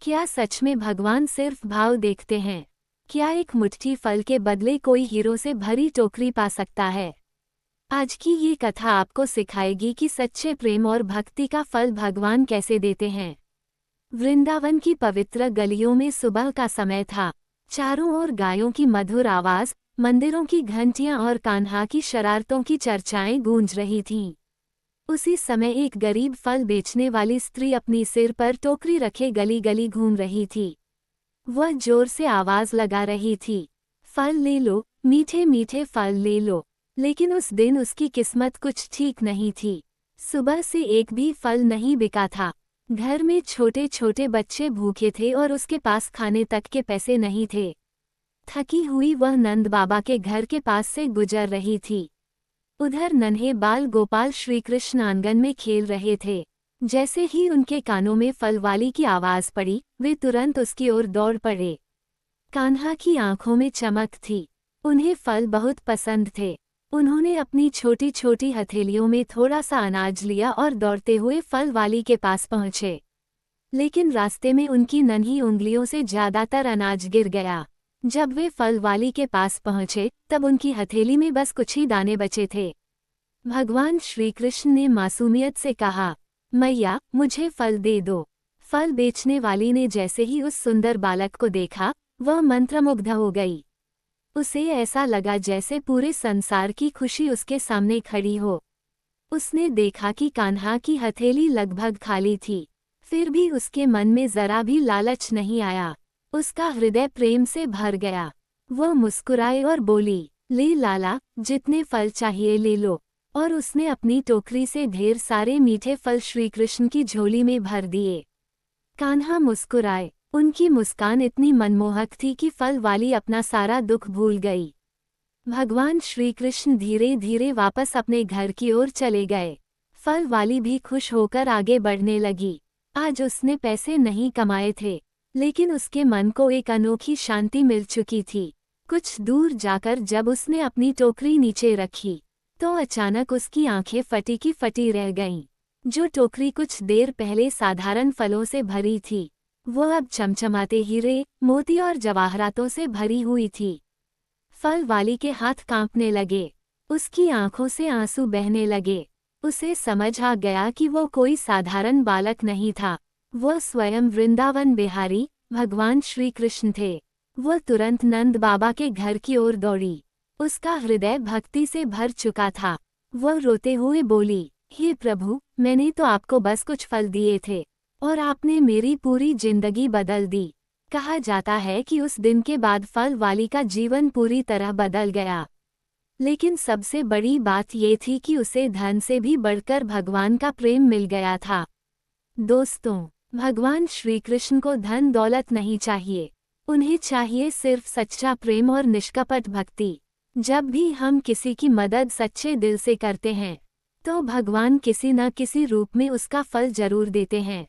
क्या सच में भगवान सिर्फ भाव देखते हैं? क्या एक मुट्ठी फल के बदले कोई हीरो से भरी टोकरी पा सकता है? आज की ये कथा आपको सिखाएगी कि सच्चे प्रेम और भक्ति का फल भगवान कैसे देते हैं। वृंदावन की पवित्र गलियों में सुबह का समय था। चारों ओर गायों की मधुर आवाज, मंदिरों की घंटियां और कान्हा की शरारतों की चर्चाएं गूंज रही थीं। उसी समय एक गरीब फल बेचने वाली स्त्री अपनी सिर पर टोकरी रखे गली गली घूम रही थी। वह जोर से आवाज लगा रही थी, फल ले लो, मीठे मीठे फल ले लो। लेकिन उस दिन उसकी किस्मत कुछ ठीक नहीं थी। सुबह से एक भी फल नहीं बिका था। घर में छोटे छोटे बच्चे भूखे थे और उसके पास खाने तक के पैसे नहीं थे। थकी हुई वह नंद बाबा के घर के पास से गुजर रही थी। उधर नन्हे बाल गोपाल श्री कृष्ण आंगन में खेल रहे थे। जैसे ही उनके कानों में फल वाली की आवाज पड़ी, वे तुरंत उसकी ओर दौड़ पड़े। कान्हा की आंखों में चमक थी। उन्हें फल बहुत पसंद थे। उन्होंने अपनी छोटी छोटी हथेलियों में थोड़ा सा अनाज लिया और दौड़ते हुए फल वाली के पास पहुंचे। लेकिन रास्ते में उनकी नन्ही उंगलियों से ज्यादातर अनाज गिर गया। जब वे फल वाली के पास पहुंचे, तब उनकी हथेली में बस कुछ ही दाने बचे थे। भगवान श्री कृष्ण ने मासूमियत से कहा, मैया, मुझे फल दे दो। फल बेचने वाली ने जैसे ही उस सुंदर बालक को देखा, वह मंत्रमुग्ध हो गई। उसे ऐसा लगा जैसे पूरे संसार की खुशी उसके सामने खड़ी हो। उसने देखा कि कान्हा की हथेली लगभग खाली थी, फिर भी उसके मन में जरा भी लालच नहीं आया। उसका हृदय प्रेम से भर गया। वह मुस्कुराई और बोली, ले लाला, जितने फल चाहिए ले लो। और उसने अपनी टोकरी से ढेर सारे मीठे फल श्रीकृष्ण की झोली में भर दिए। कान्हा मुस्कुराए। उनकी मुस्कान इतनी मनमोहक थी कि फल वाली अपना सारा दुख भूल गई। भगवान श्रीकृष्ण धीरे धीरे वापस अपने घर की ओर चले गए। फल वाली भी खुश होकर आगे बढ़ने लगी। आज उसने पैसे नहीं कमाए थे, लेकिन उसके मन को एक अनोखी शांति मिल चुकी थी। कुछ दूर जाकर जब उसने अपनी टोकरी नीचे रखी, तो अचानक उसकी आंखें फटी की फटी रह गईं। जो टोकरी कुछ देर पहले साधारण फलों से भरी थी, वो अब चमचमाते हीरे, मोती और जवाहरातों से भरी हुई थी। फल वाली के हाथ कांपने लगे। उसकी आंखों से आंसू बहने लगे। उसे समझ आ गया कि वो कोई साधारण बालक नहीं था, वह स्वयं वृंदावन बिहारी भगवान श्री कृष्ण थे। वह तुरंत नंद बाबा के घर की ओर दौड़ी। उसका हृदय भक्ति से भर चुका था। वह रोते हुए बोली, हे प्रभु, मैंने तो आपको बस कुछ फल दिए थे, और आपने मेरी पूरी जिंदगी बदल दी। कहा जाता है कि उस दिन के बाद फल वाली का जीवन पूरी तरह बदल गया। लेकिन सबसे बड़ी बात ये थी कि उसे धन से भी बढ़कर भगवान का प्रेम मिल गया था। दोस्तों, भगवान श्री कृष्ण को धन दौलत नहीं चाहिए। उन्हें चाहिए सिर्फ सच्चा प्रेम और निष्कपट भक्ति। जब भी हम किसी की मदद सच्चे दिल से करते हैं, तो भगवान किसी न किसी रूप में उसका फल जरूर देते हैं।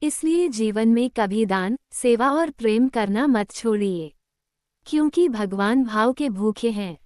इसलिए जीवन में कभी दान, सेवा और प्रेम करना मत छोड़िए, क्योंकि भगवान भाव के भूखे हैं।